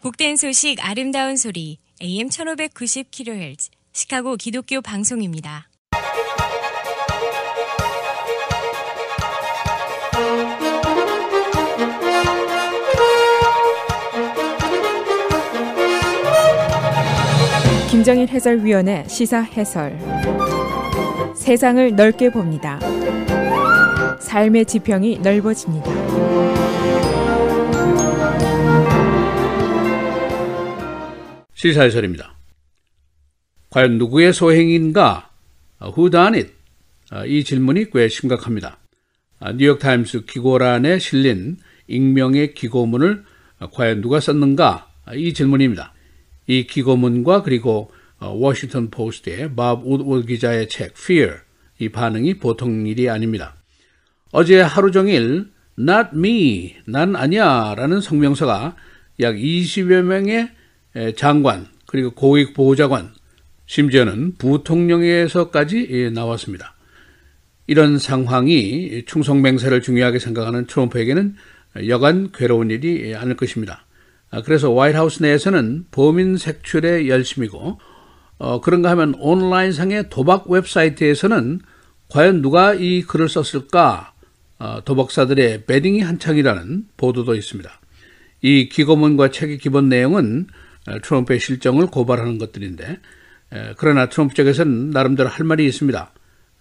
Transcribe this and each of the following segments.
복된 소식 아름다운 소리 AM 1590kHz 시카고 기독교 방송입니다. 김정일 해설위원의 시사 해설. 세상을 넓게 봅니다. 삶의 지평이 넓어집니다. 시사 해설입니다. 과연 누구의 소행인가? Who done it? 이 질문이 꽤 심각합니다. 뉴욕타임스 기고란에 실린 익명의 기고문을 과연 누가 썼는가? 이 질문입니다. 이 기고문과 그리고 워싱턴 포스트의 밥 우드워드 기자의 책 Fear, 이 반응이 보통 일이 아닙니다. 어제 하루 종일 Not me, 난 아니야 라는 성명서가 약 20여 명의 장관 그리고 고위 보좌관, 심지어는 부통령에서까지 나왔습니다. 이런 상황이 충성 맹세를 중요하게 생각하는 트럼프에게는 여간 괴로운 일이 아닐 것입니다. 그래서 화이트하우스 내에서는 범인 색출에 열심이고 그런가 하면 온라인상의 도박 웹사이트에서는 과연 누가 이 글을 썼을까? 도박사들의 베딩이 한창이라는 보도도 있습니다. 이 기고문과 책의 기본 내용은 트럼프의 실정을 고발하는 것들인데, 그러나 트럼프 쪽에서는 나름대로 할 말이 있습니다.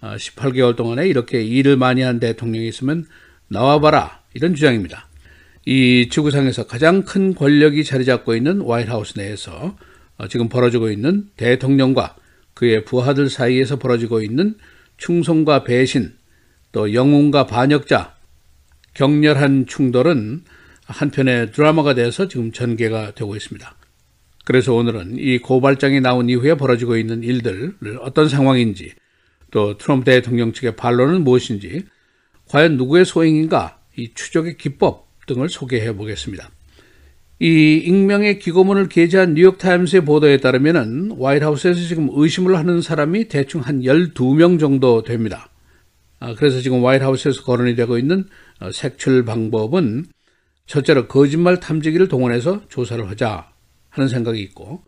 18개월 동안에 이렇게 일을 많이 한 대통령이 있으면 나와봐라, 이런 주장입니다. 이 지구상에서 가장 큰 권력이 자리 잡고 있는 화이트하우스 내에서 지금 벌어지고 있는 대통령과 그의 부하들 사이에서 벌어지고 있는 충성과 배신, 또 영웅과 반역자, 격렬한 충돌은 한편의 드라마가 돼서 지금 전개가 되고 있습니다. 그래서 오늘은 이 고발장이 나온 이후에 벌어지고 있는 일들을 어떤 상황인지, 또 트럼프 대통령 측의 반론은 무엇인지, 과연 누구의 소행인가, 이 추적의 기법 등을 소개해 보겠습니다. 이 익명의 기고문을 게재한 뉴욕타임스의 보도에 따르면 화이트하우스에서 지금 의심을 하는 사람이 대충 한 12명 정도 됩니다. 그래서 지금 화이트하우스에서 거론이 되고 있는 색출 방법은 첫째로 거짓말 탐지기를 동원해서 조사를 하자 하는 생각이 있고,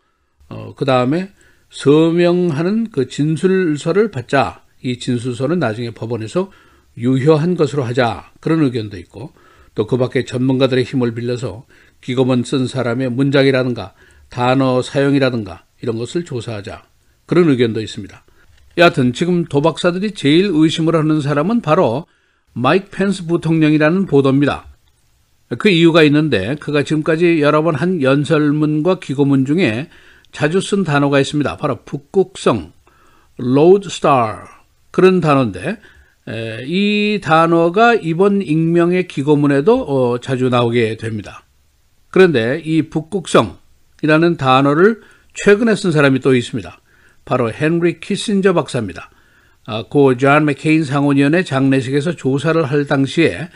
그 다음에 서명하는 그 진술서를 받자, 이 진술서는 나중에 법원에서 유효한 것으로 하자, 그런 의견도 있고, 또 그 밖에 전문가들의 힘을 빌려서 기고문 쓴 사람의 문장이라든가 단어 사용이라든가 이런 것을 조사하자, 그런 의견도 있습니다. 여하튼 지금 도박사들이 제일 의심을 하는 사람은 바로 마이크 펜스 부통령이라는 보도입니다. 그 이유가 있는데, 그가 지금까지 여러 번 한 연설문과 기고문 중에 자주 쓴 단어가 있습니다. 바로 북극성, 로드스타, 그런 단어인데, 이 단어가 이번 익명의 기고문에도 자주 나오게 됩니다. 그런데 이 북극성이라는 단어를 최근에 쓴 사람이 또 있습니다. 바로 헨리 키신저 박사입니다. 고 존 맥케인 상원의원의 장례식에서 조사를 할 당시에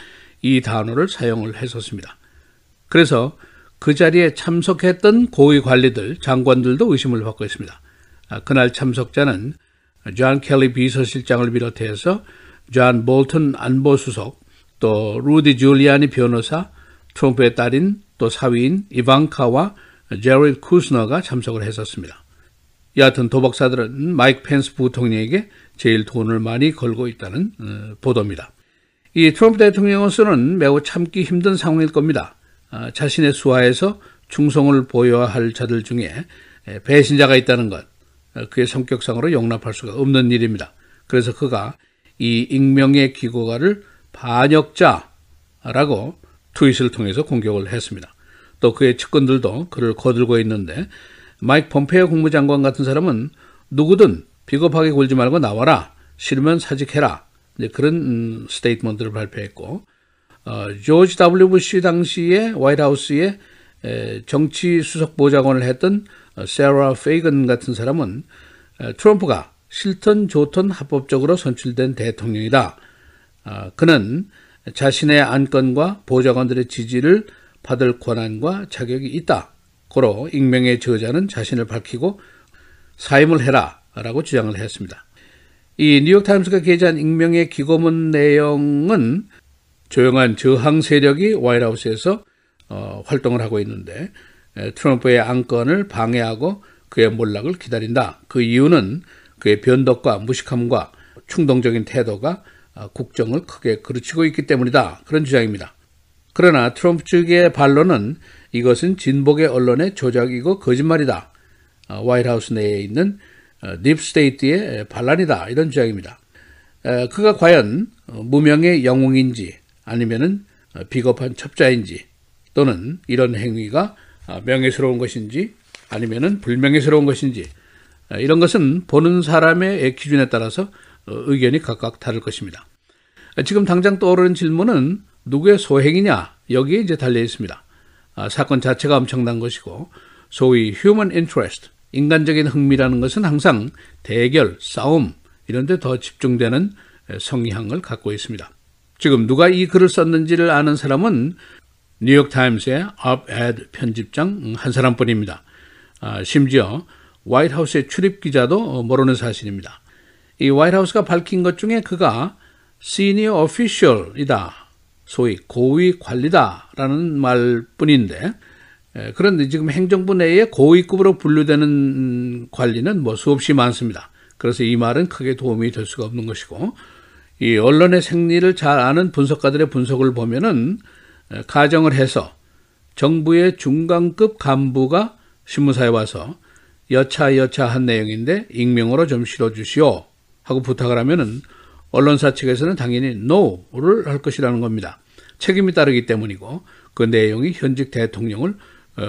이 단어를 사용을 했었습니다. 그래서 그 자리에 참석했던 고위 관리들, 장관들도 의심을 받고 있습니다. 그날 참석자는 존 켈리 비서실장을 비롯해서 존 볼턴 안보수석, 또 루디 줄리아니 변호사, 트럼프의 딸인 또 사위인 이방카와 제리드 쿠스너가 참석을 했었습니다. 여하튼 도박사들은 마이크 펜스 부통령에게 제일 돈을 많이 걸고 있다는 보도입니다. 이 트럼프 대통령으로서는 매우 참기 힘든 상황일 겁니다. 자신의 수하에서 충성을 보여야 할 자들 중에 배신자가 있다는 것, 그의 성격상으로 용납할 수가 없는 일입니다. 그래서 그가 이 익명의 기고가를 반역자라고 트윗을 통해서 공격을 했습니다. 또 그의 측근들도 그를 거들고 있는데, 마이크 폼페이오 국무장관 같은 사람은 누구든 비겁하게 굴지 말고 나와라, 싫으면 사직해라, 그런 스테이트먼트를 발표했고, 조지 W. 부시 당시에 화이트하우스의 정치 수석 보좌관을 했던 세라 페이건 같은 사람은 트럼프가 싫든 좋든 합법적으로 선출된 대통령이다. 그는 자신의 안건과 보좌관들의 지지를 받을 권한과 자격이 있다. 고로 익명의 저자는 자신을 밝히고 사임을 해라 라고 주장을 했습니다. 이 뉴욕타임스가 게재한 익명의 기고문 내용은 조용한 저항 세력이 화이트하우스에서 활동을 하고 있는데, 트럼프의 안건을 방해하고 그의 몰락을 기다린다. 그 이유는 그의 변덕과 무식함과 충동적인 태도가 국정을 크게 그르치고 있기 때문이다. 그런 주장입니다. 그러나 트럼프 측의 반론은 이것은 진보계 언론의 조작이고 거짓말이다. 화이트하우스 내에 있는 딥스테이트의 반란이다. 이런 주장입니다. 그가 과연 무명의 영웅인지 아니면은 비겁한 첩자인지 또는 이런 행위가 명예스러운 것인지 아니면은 불명예스러운 것인지 이런 것은 보는 사람의 기준에 따라서 의견이 각각 다를 것입니다. 지금 당장 떠오르는 질문은 누구의 소행이냐 여기에 이제 달려 있습니다. 사건 자체가 엄청난 것이고 소위 human interest, 인간적인 흥미라는 것은 항상 대결, 싸움 이런 데 더 집중되는 성향을 갖고 있습니다. 지금 누가 이 글을 썼는지를 아는 사람은 뉴욕타임스의 op-ed 편집장 한 사람뿐입니다. 심지어 화이트하우스의 출입기자도 모르는 사실입니다. 이 화이트하우스가 밝힌 것 중에 그가 senior official이다. 소위 고위 관리다라는 말뿐인데 그런데 지금 행정부 내에 고위급으로 분류되는 관리는 수없이 많습니다. 그래서 이 말은 크게 도움이 될 수가 없는 것이고 이 언론의 생리를 잘 아는 분석가들의 분석을 보면은 가정을 해서 정부의 중간급 간부가 신문사에 와서 여차한 내용인데 익명으로 좀 실어주시오 하고 부탁을 하면은 언론사 측에서는 당연히 no를 할 것이라는 겁니다. 책임이 따르기 때문이고 그 내용이 현직 대통령을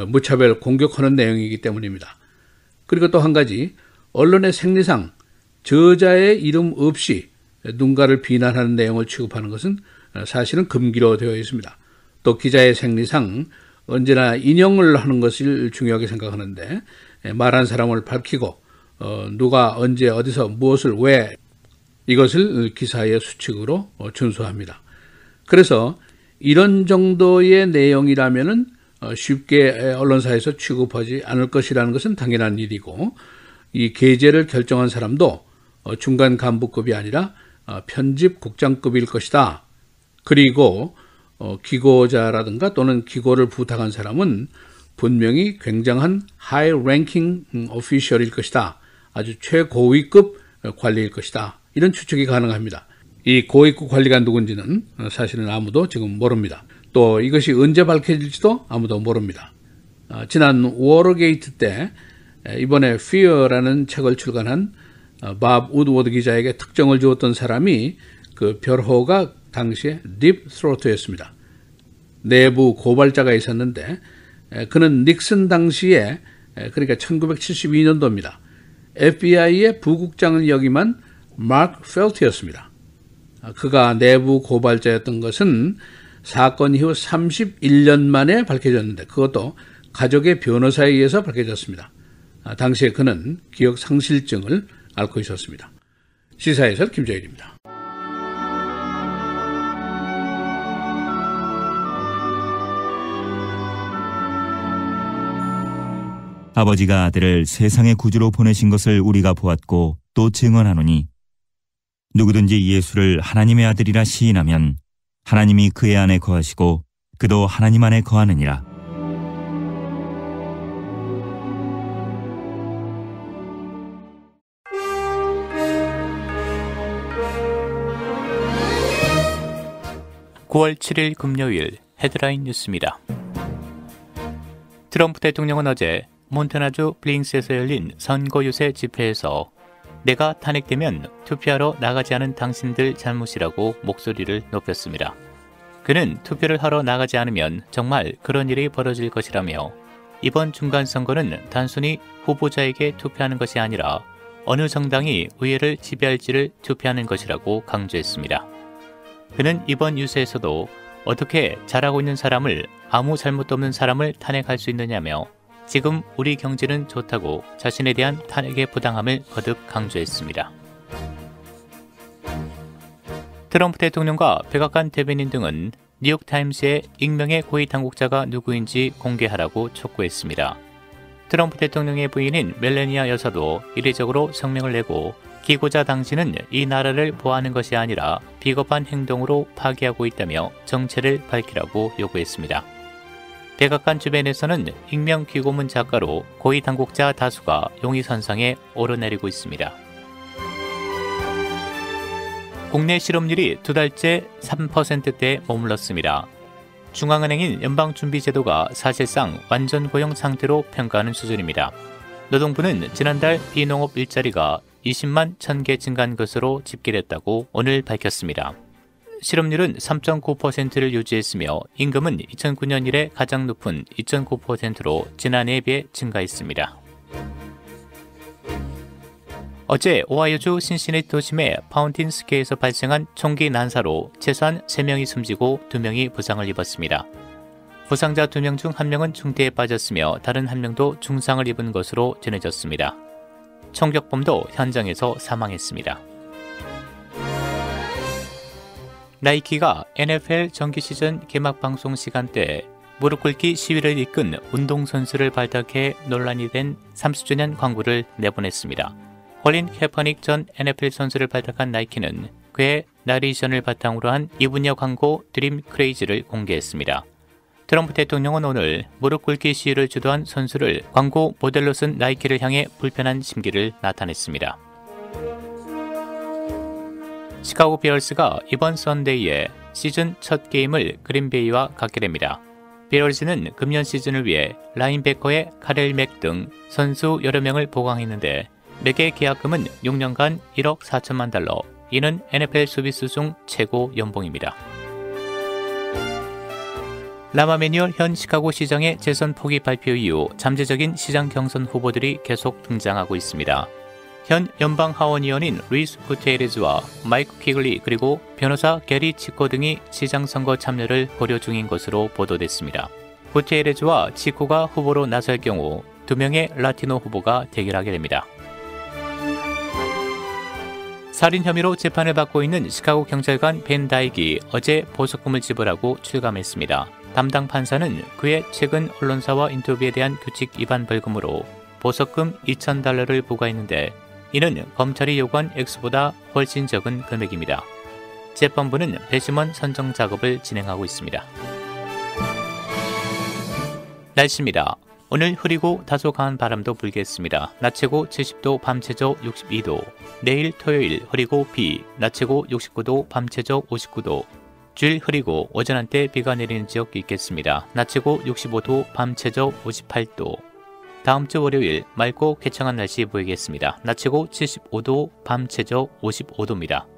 무차별 공격하는 내용이기 때문입니다. 그리고 또 한 가지 언론의 생리상 저자의 이름 없이 누군가를 비난하는 내용을 취급하는 것은 사실은 금기로 되어 있습니다. 또 기자의 생리상 언제나 인용을 하는 것을 중요하게 생각하는데 말한 사람을 밝히고 누가 언제 어디서 무엇을 왜 이것을 기사의 수칙으로 준수합니다. 그래서 이런 정도의 내용이라면은 쉽게 언론사에서 취급하지 않을 것이라는 것은 당연한 일이고 이 게재를 결정한 사람도 중간 간부급이 아니라 편집국장급일 것이다. 그리고 기고자라든가 또는 기고를 부탁한 사람은 분명히 굉장한 high ranking official일 것이다. 아주 최고위급 관리일 것이다. 이런 추측이 가능합니다. 이 고위급 관리가 누군지는 사실은 아무도 지금 모릅니다. 또 이것이 언제 밝혀질지도 아무도 모릅니다. 지난 워터게이트 때 이번에 Fear라는 책을 출간한 밥 우드워드 기자에게 특정을 주었던 사람이 그 별호가 당시에 딥 스로트였습니다. 내부 고발자가 있었는데 그는 닉슨 당시에 그러니까 1972년도입니다. FBI의 부국장을 역임한 마크 펠트였습니다. 그가 내부 고발자였던 것은 사건 이후 31년 만에 밝혀졌는데 그것도 가족의 변호사에 의해서 밝혀졌습니다. 당시에 그는 기억 상실증을 앓고 있었습니다. 시사해설 김정일입니다. 아버지가 아들을 세상의 구주로 보내신 것을 우리가 보았고 또 증언하노니 누구든지 예수를 하나님의 아들이라 시인하면 하나님이 그의 안에 거하시고 그도 하나님 안에 거하느니라. (9월 7일) 금요일 헤드라인 뉴스입니다. 트럼프 대통령은 어제 몬타나주 블링스에서 열린 선거 유세 집회에서 내가 탄핵되면 투표하러 나가지 않은 당신들 잘못이라고 목소리를 높였습니다. 그는 투표를 하러 나가지 않으면 정말 그런 일이 벌어질 것이라며 이번 중간선거는 단순히 후보자에게 투표하는 것이 아니라 어느 정당이 의회를 지배할지를 투표하는 것이라고 강조했습니다. 그는 이번 유세에서도 어떻게 잘하고 있는 사람을 아무 잘못도 없는 사람을 탄핵할 수 있느냐며 지금 우리 경제는 좋다고 자신에 대한 탄핵의 부당함을 거듭 강조했습니다. 트럼프 대통령과 백악관 대변인 등은 뉴욕타임스에 익명의 고위 당국자가 누구인지 공개하라고 촉구했습니다. 트럼프 대통령의 부인인 멜라니아 여사도 이례적으로 성명을 내고 기고자 당신은 이 나라를 보호하는 것이 아니라 비겁한 행동으로 파괴하고 있다며 정체를 밝히라고 요구했습니다. 백악관 주변에서는 익명 귀고문 작가로 고위 당국자 다수가 용의선상에 오르내리고 있습니다. 국내 실업률이 2달째 3%대에 머물렀습니다. 중앙은행인 연방준비제도가 사실상 완전 고용 상태로 평가하는 수준입니다. 노동부는 지난달 비농업 일자리가 20만 1000개 증가한 것으로 집계됐다고 오늘 밝혔습니다. 실업률은 3.9%를 유지했으며 임금은 2009년 이래 가장 높은 2.9%로 지난해에 비해 증가했습니다. 어제 오하이오주 신시내티 도심의 파운틴 스퀘어에서 발생한 총기 난사로 최소한 3명이 숨지고 2명이 부상을 입었습니다. 부상자 2명 중 1명은 중태에 빠졌으며 다른 1명도 중상을 입은 것으로 전해졌습니다. 총격범도 현장에서 사망했습니다. 나이키가 NFL 정규 시즌 개막 방송 시간대에 무릎 꿇기 시위를 이끈 운동선수를 발탁해 논란이 된 30주년 광고를 내보냈습니다. 콜린 캐퍼닉 전 NFL 선수를 발탁한 나이키는 그의 나레이션을 바탕으로 한 2분여 광고 드림 크레이지를 공개했습니다. 트럼프 대통령은 오늘 무릎 꿇기 시위를 주도한 선수를 광고 모델로 쓴 나이키를 향해 불편한 심기를 나타냈습니다. 시카고 비얼스가 이번 썬데이에 시즌 첫 게임을 그린베이와 갖게 됩니다. 비얼스는 금년 시즌을 위해 라인베커의 카렐 맥 등 선수 여러 명을 보강했는데 맥의 계약금은 6년간 1억 4천만 달러, 이는 NFL 수비수 중 최고 연봉입니다. 라마 매뉴얼 현 시카고 시장의 재선 포기 발표 이후 잠재적인 시장 경선 후보들이 계속 등장하고 있습니다. 현 연방 하원의원인 루이스 구테레즈와 마이크 퀴글리 그리고 변호사 게리 치코 등이 시장 선거 참여를 고려 중인 것으로 보도됐습니다. 구테레즈와 치코가 후보로 나설 경우 2명의 라티노 후보가 대결하게 됩니다. 살인 혐의로 재판을 받고 있는 시카고 경찰관 벤 다익이 어제 보석금을 지불하고 출감했습니다. 담당 판사는 그의 최근 언론사와 인터뷰에 대한 규칙 위반 벌금으로 보석금 2,000달러를 부과했는데 이는 검찰이 요구한 액수보다 훨씬 적은 금액입니다. 재판부는 배심원 선정 작업을 진행하고 있습니다. 날씨입니다. 오늘 흐리고 다소 강한 바람도 불겠습니다. 낮 최고 70도, 밤 최저 62도. 내일 토요일 흐리고 비, 낮 최고 69도, 밤 최저 59도. 주일 흐리고 오전 한때 비가 내리는 지역이 있겠습니다. 낮 최고 65도, 밤 최저 58도. 다음 주 월요일 맑고 쾌청한 날씨 보이겠습니다. 낮 최고 75도, 밤 최저 55도입니다.